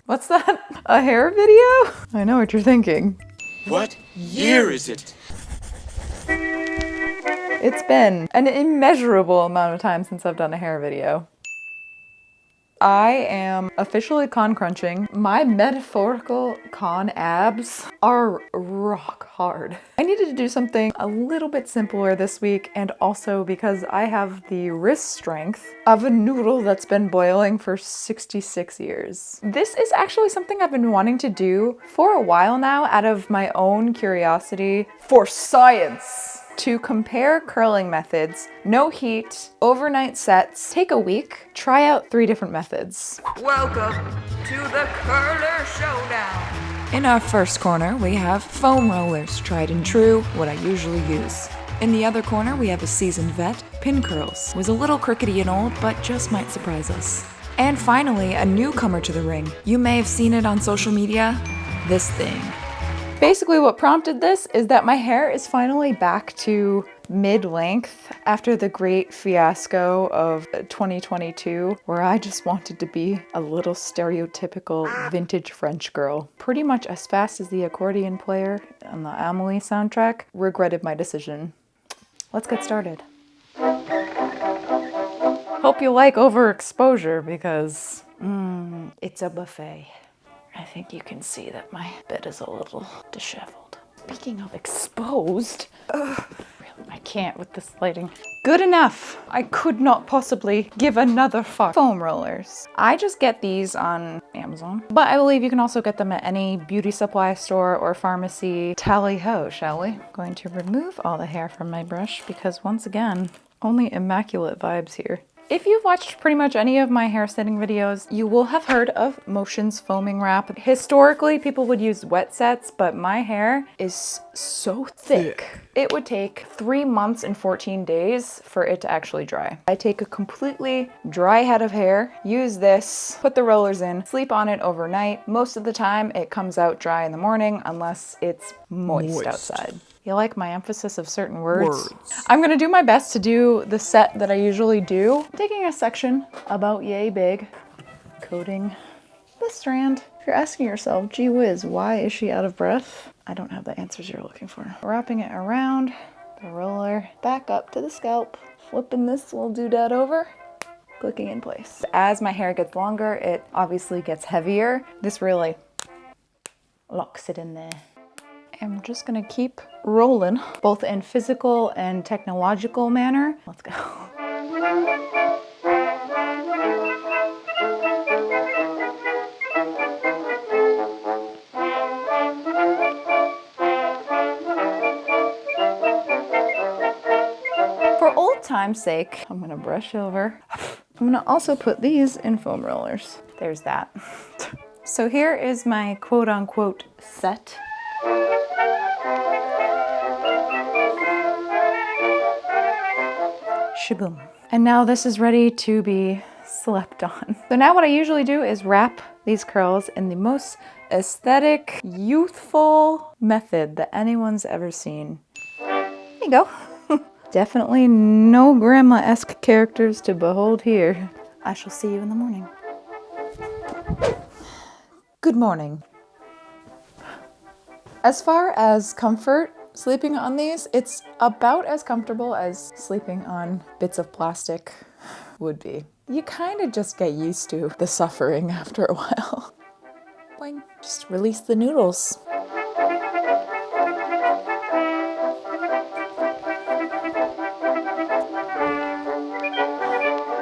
What's that? A hair video? I know what you're thinking. What year is it? It's been an immeasurable amount of time since I've done a hair video. I am officially con crunching. My metaphorical con abs are rock hard. I needed to do something a little bit simpler this week, and also because I have the wrist strength of a noodle that's been boiling for 66 years. This is actually something I've been wanting to do for a while now out of my own curiosity for science. To compare curling methods, no heat, overnight sets, take a week, try out 3 different methods. Welcome to the Curler Showdown. In our first corner, we have foam rollers, tried and true, what I usually use. In the other corner, we have a seasoned vet, Pincurls, was a little crickety and old, but just might surprise us. And finally, a newcomer to the ring. You may have seen it on social media, this thing. Basically what prompted this is that my hair is finally back to mid-length after the great fiasco of 2022, where I just wanted to be a little stereotypical vintage French girl. Pretty much as fast as the accordion player on the Amelie soundtrack. Regretted my decision. Let's get started. Hope you like overexposure because it's a buffet. I think you can see that my bed is a little disheveled. Speaking of exposed, really, I can't with this lighting. Good enough. I could not possibly give another fuck. Foam rollers. I just get these on Amazon, but I believe you can also get them at any beauty supply store or pharmacy. Tally ho, shall we? I'm going to remove all the hair from my brush because once again, only immaculate vibes here. If you've watched pretty much any of my hair setting videos, you will have heard of Motion's foaming wrap. Historically, people would use wet sets, but my hair is so thick. It would take 3 months and 14 days for it to actually dry. I take a completely dry head of hair, use this, put the rollers in, sleep on it overnight. Most of the time, it comes out dry in the morning unless it's moist. Outside. You like my emphasis of certain words? I'm gonna do my best to do the set that I usually do. I'm taking a section about yay big, coating the strand. If you're asking yourself, gee whiz, why is she out of breath? I don't have the answers you're looking for. Wrapping it around the roller, back up to the scalp, flipping this little doodad over, clicking in place. As my hair gets longer, it obviously gets heavier. This really locks it in there. I'm just gonna keep rolling, both in physical and technological manner. Let's go. For old time's sake, I'm gonna brush over. I'm gonna also put these in foam rollers. There's that. So here is my quote-unquote set. Shaboom. And now this is ready to be slept on. So now what I usually do is wrap these curls in the most aesthetic, youthful method that anyone's ever seen. There you go. Definitely no grandma-esque characters to behold here. I shall see you in the morning. Good morning. As far as comfort, sleeping on these, it's about as comfortable as sleeping on bits of plastic would be. You kind of just get used to the suffering after a while. Boing. Just release the noodles.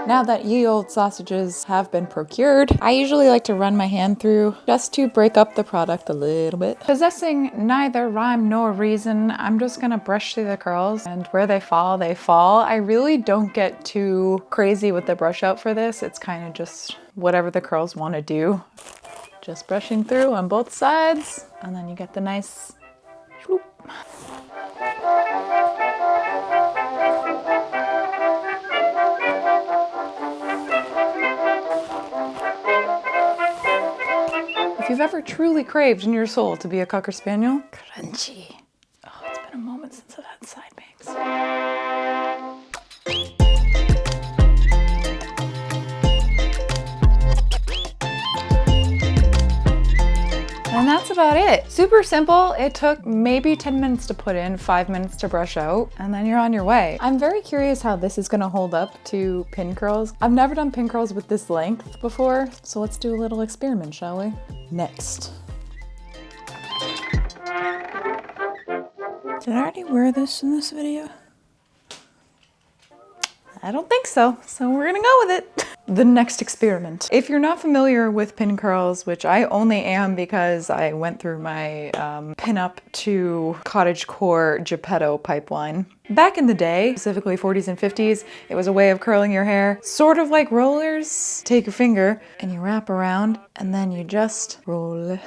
Now that ye old sausages have been procured, I usually like to run my hand through just to break up the product a little bit. Possessing neither rhyme nor reason, I'm just gonna brush through the curls, and where they fall, they fall. I really don't get too crazy with the brush out for this. It's kind of just whatever the curls want to do. Just brushing through on both sides, and then you get the nice swoop. If you've ever truly craved in your soul to be a Cocker Spaniel, crunchy. Oh, it's been a moment since I've had side bangs. about it. Super simple. It took maybe 10 minutes to put in, 5 minutes to brush out, and then you're on your way. I'm very curious how this is gonna hold up to pin curls. I've never done pin curls with this length before, so let's do a little experiment, shall we? Next. Did I already wear this in this video? I don't think so, so we're gonna go with it. The next experiment. If you're not familiar with pin curls, which I only am because I went through my pin-up to cottagecore Geppetto pipeline. Back in the day, specifically 40s and 50s, it was a way of curling your hair, sort of like rollers. Take your finger and you wrap around and then you just roll,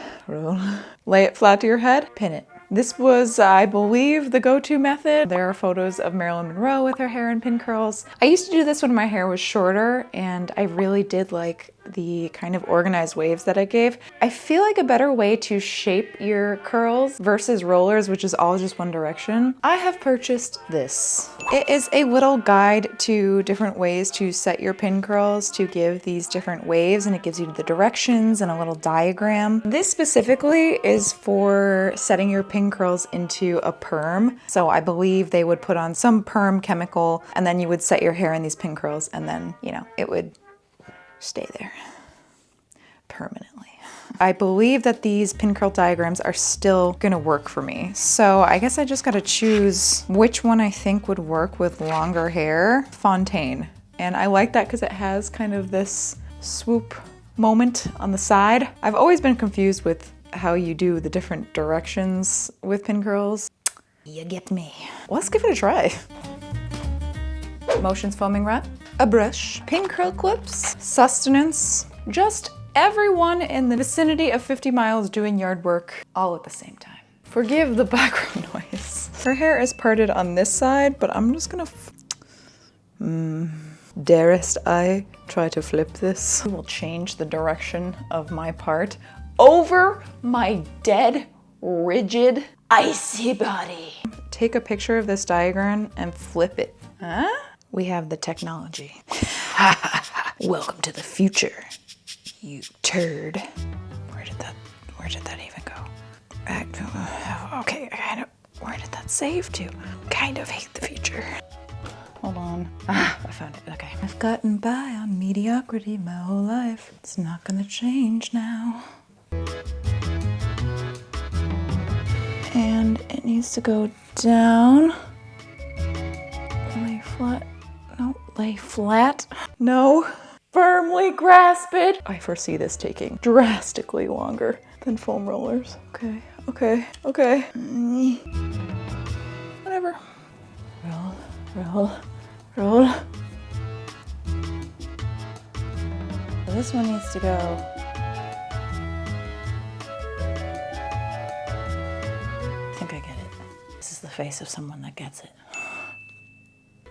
lay it flat to your head, pin it. This was, I believe, the go-to method. There are photos of Marilyn Monroe with her hair in pin curls. I used to do this when my hair was shorter, and I really did like the kind of organized waves that it gave. I feel like a better way to shape your curls versus rollers, which is all just one direction, I have purchased this. It is a little guide to different ways to set your pin curls to give these different waves, and it gives you the directions and a little diagram. This specifically is for setting your pin curls into a perm. So I believe they would put on some perm chemical and then you would set your hair in these pin curls and then, you know, it would stay there permanently. I believe that these pin curl diagrams are still gonna work for me. So I guess I just gotta choose which one I think would work with longer hair. Fontaine. And I like that because it has kind of this swoop moment on the side. I've always been confused with how you do the different directions with pin curls. You get me. Let's give it a try. Motions foaming wrap, a brush, pin curl clips, sustenance, just everyone in the vicinity of 50 miles doing yard work all at the same time. Forgive the background noise. Her hair is parted on this side, but I'm just gonna darest I try to flip this? I will change the direction of my part over my dead, rigid, icy body. Take a picture of this diagram and flip it. Huh? We have the technology. Welcome to the future, you turd. Where did that even go? Okay, where did that save to? Kind of hate the future. Hold on. I found it, okay. I've gotten by on mediocrity my whole life. It's not gonna change now. And it needs to go down. Lay flat. No, lay flat. No. Firmly grasp it. I foresee this taking drastically longer than foam rollers. Okay. Whatever. Roll. This one needs to go. I think I get it. This is the face of someone that gets it.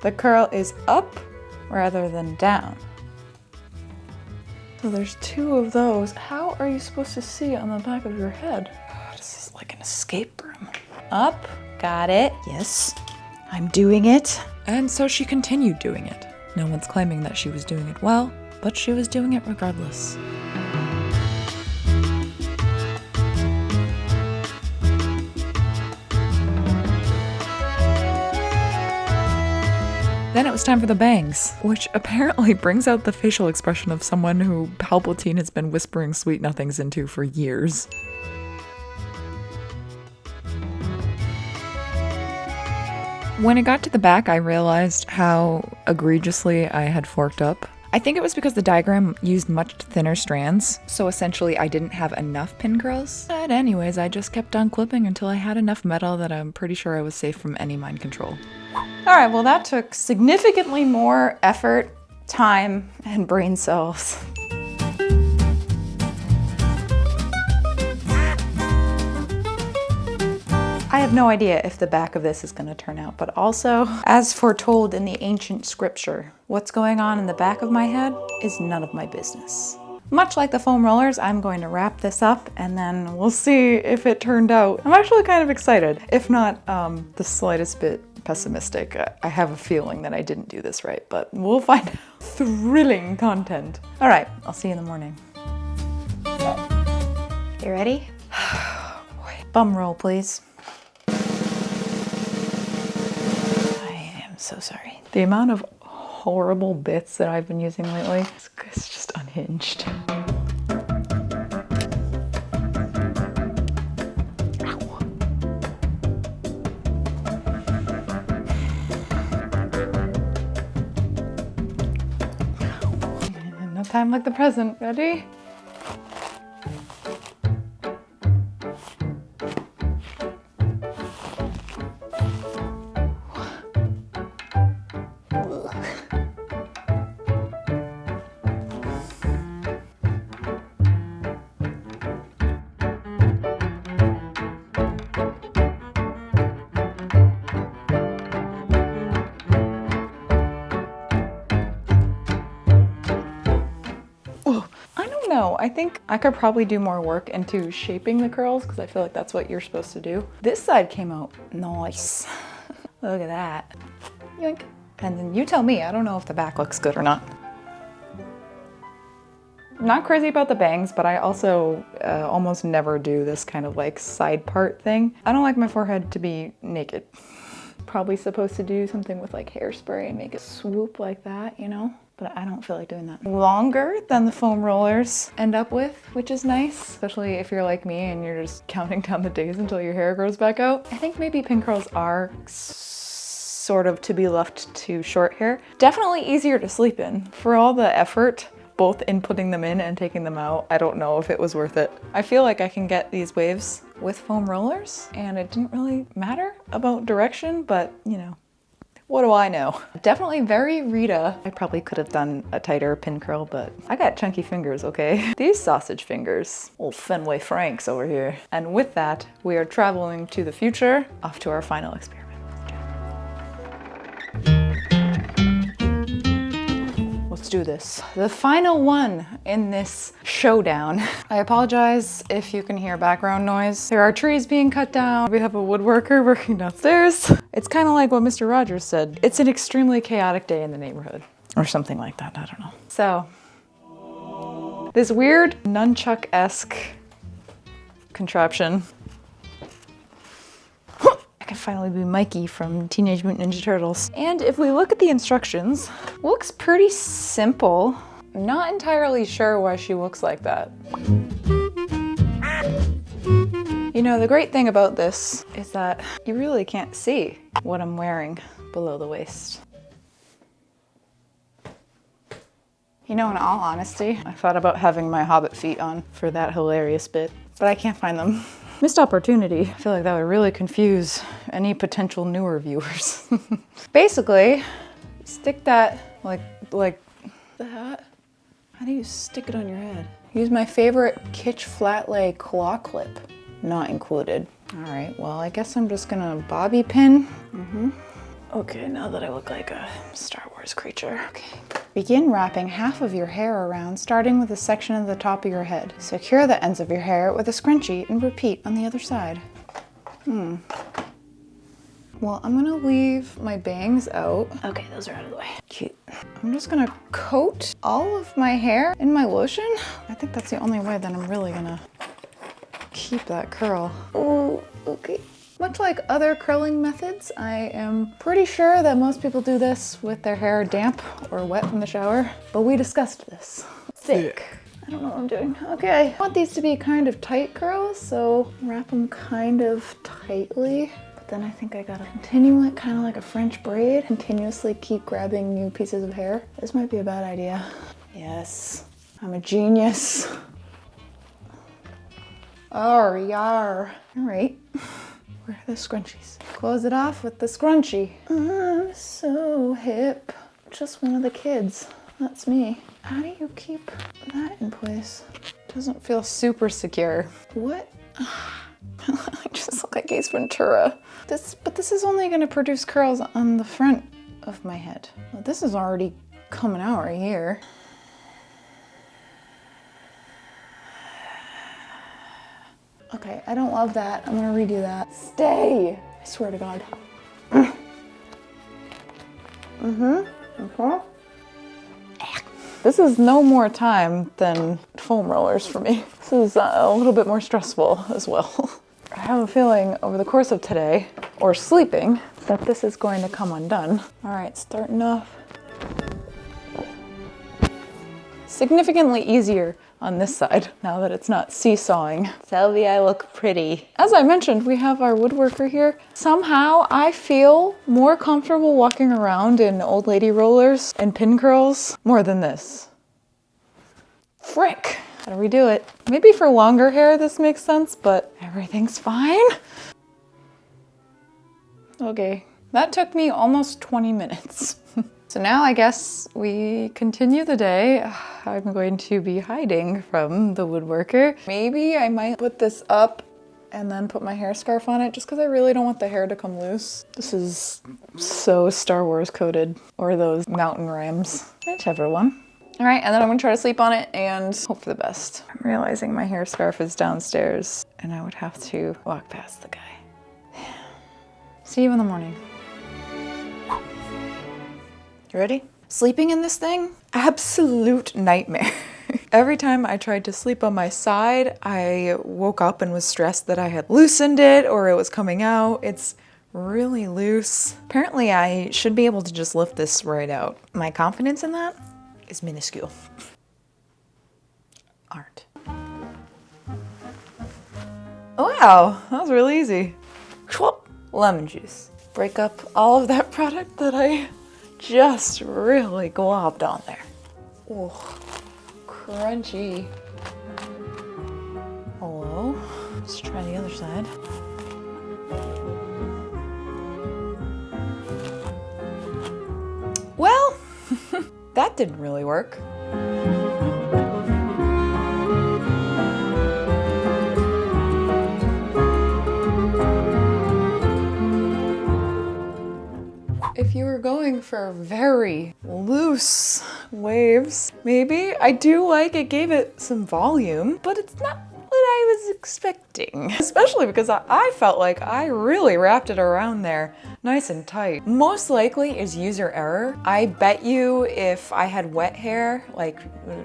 The curl is up rather than down. So there's two of those. How are you supposed to see on the back of your head? This is like an escape room. Up, got it. Yes, I'm doing it. And so she continued doing it. No one's claiming that she was doing it well, but she was doing it regardless. Then it was time for the bangs, which apparently brings out the facial expression of someone who Palpatine has been whispering sweet nothings into for years. When it got to the back, I realized how egregiously I had forked up. I think it was because the diagram used much thinner strands, so essentially I didn't have enough pin curls. But anyways, I just kept on clipping until I had enough metal that I'm pretty sure I was safe from any mind control. Alright, well that took significantly more effort, time, and brain cells. I have no idea if the back of this is going to turn out, but also, as foretold in the ancient scripture, what's going on in the back of my head is none of my business. Much like the foam rollers, I'm going to wrap this up and then we'll see if it turned out. I'm actually kind of excited, if not the slightest bit pessimistic. I have a feeling that I didn't do this right, but we'll find out. Thrilling content. All right, I'll see you in the morning. You ready? Bum roll, please. I am so sorry. The amount of horrible bits that I've been using lately, it's just unhinged. No time like the present. Ready? I think I could probably do more work into shaping the curls because I feel like that's what you're supposed to do. This side came out nice. Look at that. Yoink. And then you tell me, I don't know if the back looks good or not. Not crazy about the bangs, but I also almost never do this kind of like side part thing. I don't like my forehead to be naked. Probably supposed to do something with like hairspray and make it swoop like that, you know? But I don't feel like doing that. Longer than the foam rollers end up with, which is nice, especially if you're like me and you're just counting down the days until your hair grows back out. I think maybe Pincurls are sort of to be left to short hair. Definitely easier to sleep in. For all the effort, both in putting them in and taking them out, I don't know if it was worth it. I feel like I can get these waves with foam rollers and it didn't really matter about direction, but you know, what do I know? Definitely very Rita. I probably could have done a tighter pin curl, but I got chunky fingers, okay? These sausage fingers. Old Fenway Franks over here. And with that, we are traveling to the future, off to our final experiment. Let's do this. The final one in this showdown. I apologize if you can hear background noise. There are trees being cut down. We have a woodworker working downstairs. It's kind of like what Mr. Rogers said. It's an extremely chaotic day in the neighborhood. Or something like that, I don't know. So, this weird nunchuck-esque contraption. I can finally be Mikey from Teenage Mutant Ninja Turtles. And if we look at the instructions, looks pretty simple. I'm not entirely sure why she looks like that. You know, the great thing about this is that you really can't see what I'm wearing below the waist. You know, in all honesty, I thought about having my Hobbit feet on for that hilarious bit, but I can't find them. Missed opportunity. I feel like that would really confuse any potential newer viewers. Basically, stick that like that. How do you stick it on your head? Use my favorite kitsch flat lay claw clip. Not included. All right, well, I guess I'm just gonna bobby pin. Okay, now that I look like a Star Wars creature. Okay. Begin wrapping half of your hair around, starting with a section of the top of your head. Secure the ends of your hair with a scrunchie and repeat on the other side. Well, I'm gonna leave my bangs out. Okay, those are out of the way. Cute. I'm just gonna coat all of my hair in my lotion. I think that's the only way that I'm really gonna keep that curl. Oh, okay. Much like other curling methods, I am pretty sure that most people do this with their hair damp or wet from the shower, but we discussed this. Thick. I don't know what I'm doing. Okay, I want these to be kind of tight curls, so wrap them kind of tightly. But then I think I gotta continue it kind of like a French braid, continuously keep grabbing new pieces of hair. This might be a bad idea. Yes, I'm a genius. Oh, yar. All right. Where are the scrunchies? Close it off with the scrunchie. I'm so hip. Just one of the kids. That's me. How do you keep that in place? Doesn't feel super secure. What? I just look like Ace Ventura. But this is only gonna produce curls on the front of my head. Well, this is already coming out right here. Okay, I don't love that. I'm gonna redo that. Stay! I swear to God. This is no more time than foam rollers for me. This is a little bit more stressful as well. I have a feeling over the course of today, or sleeping, that this is going to come undone. All right, starting off. Significantly easier on this side, now that it's not seesawing. Selby, I look pretty. As I mentioned, we have our woodworker here. Somehow I feel more comfortable walking around in old lady rollers and pin curls more than this. Frick, how do we do it? Maybe for longer hair this makes sense, but everything's fine. Okay, that took me almost 20 minutes. So now I guess we continue the day. I'm going to be hiding from the woodworker. Maybe I might put this up and then put my hair scarf on it just because I really don't want the hair to come loose. This is so Star Wars coded, or those mountain rams, whichever one. All right, and then I'm gonna try to sleep on it and hope for the best. I'm realizing my hair scarf is downstairs and I would have to walk past the guy. See you in the morning. You ready? Sleeping in this thing? Absolute nightmare. Every time I tried to sleep on my side, I woke up and was stressed that I had loosened it or it was coming out. It's really loose. Apparently I should be able to just lift this right out. My confidence in that is minuscule. Art. Oh wow, that was really easy. Lemon juice. Break up all of that product that I just really globbed on there. Oh, crunchy. Hello. Let's try the other side. Well, that didn't really work. If you were going for very loose waves, maybe. I do like it gave it some volume, but it's not what I was expecting. Especially because I felt like I really wrapped it around there nice and tight. Most likely is user error. I bet you if I had wet hair, like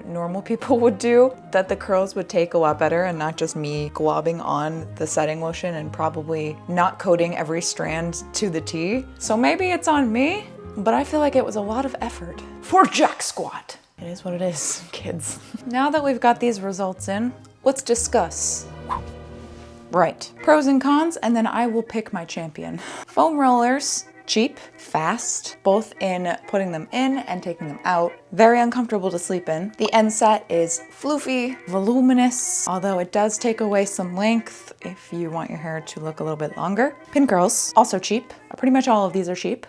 normal people would do, that the curls would take a lot better and not just me globbing on the setting lotion and probably not coating every strand to the T. So maybe it's on me, but I feel like it was a lot of effort for jack squat. It is what it is, kids. Now that we've got these results in, let's discuss. Right, pros and cons, and then I will pick my champion. Foam rollers, cheap, fast, both in putting them in and taking them out. Very uncomfortable to sleep in. The end set is floofy, voluminous, although it does take away some length if you want your hair to look a little bit longer. Pin curls, also cheap. Pretty much all of these are cheap.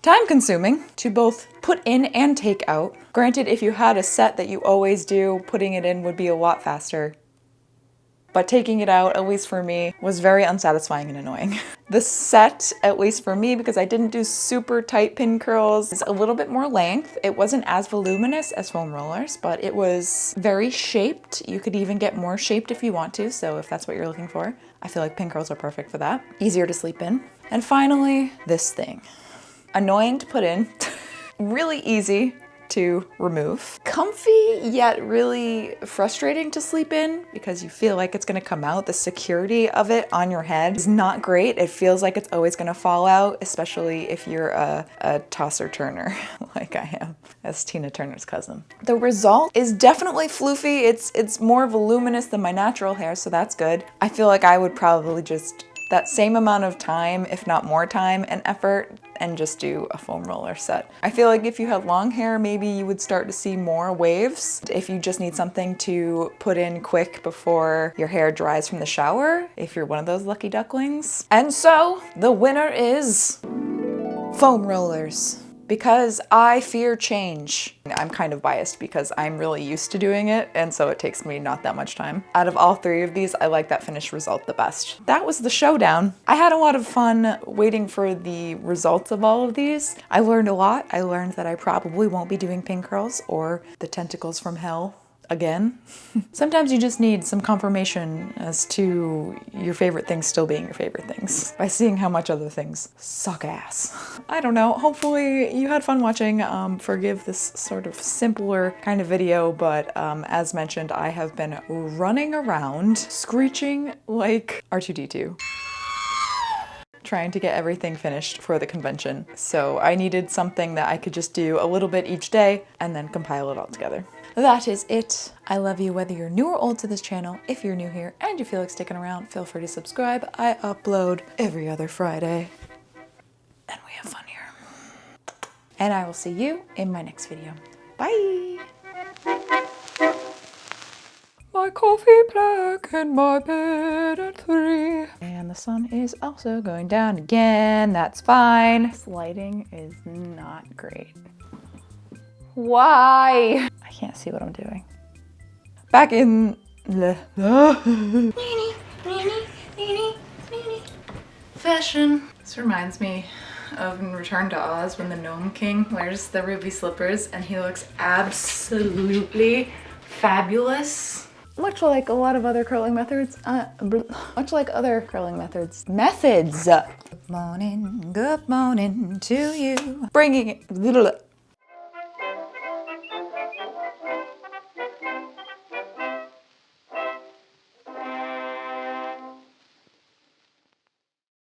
Time consuming to both put in and take out. Granted, if you had a set that you always do, putting it in would be a lot faster. But taking it out, at least for me, was very unsatisfying and annoying. The set, at least for me, because I didn't do super tight pin curls, is a little bit more length. It wasn't as voluminous as foam rollers, but it was very shaped. You could even get more shaped if you want to, so if that's what you're looking for, I feel like pin curls are perfect for that. Easier to sleep in. And finally, this thing. Annoying to put in, really easy to remove. Comfy, yet really frustrating to sleep in because you feel like it's gonna come out. The security of it on your head is not great. It feels like it's always gonna fall out, especially if you're a tosser turner like I am, as Tina Turner's cousin. The result is definitely floofy. It's more voluminous than my natural hair, so that's good. I feel like I would probably just that same amount of time, if not more time and effort, and just do a foam roller set. I feel like if you had long hair, maybe you would start to see more waves. If you just need something to put in quick before your hair dries from the shower, if you're one of those lucky ducklings. And so, the winner is foam rollers. Because I fear change. I'm kind of biased because I'm really used to doing it, and so it takes me not that much time. Out of all three of these, I like that finished result the best. That was the showdown. I had a lot of fun waiting for the results of all of these. I learned a lot. I learned that I probably won't be doing pin curls or the tentacles from hell again. Sometimes you just need some confirmation as to your favorite things still being your favorite things by seeing how much other things suck ass. I don't know, hopefully you had fun watching. Forgive this sort of simpler kind of video, but as mentioned, I have been running around screeching like R2-D2. Trying to get everything finished for the convention. So I needed something that I could just do a little bit each day and then compile it all together. That is it. I love you whether you're new or old to this channel. If you're new here and you feel like sticking around, feel free to subscribe. I upload every other Friday. And we have fun here. And I will see you in my next video. Bye! My coffee black and my bed at 3. And the sun is also going down again. That's fine. This lighting is not great. Why? I can't see what I'm doing. Back in the fashion. This reminds me of in Return to Oz when the Gnome King wears the ruby slippers and he looks absolutely fabulous. Much like a lot of other curling methods, Good morning to you. Bringing it.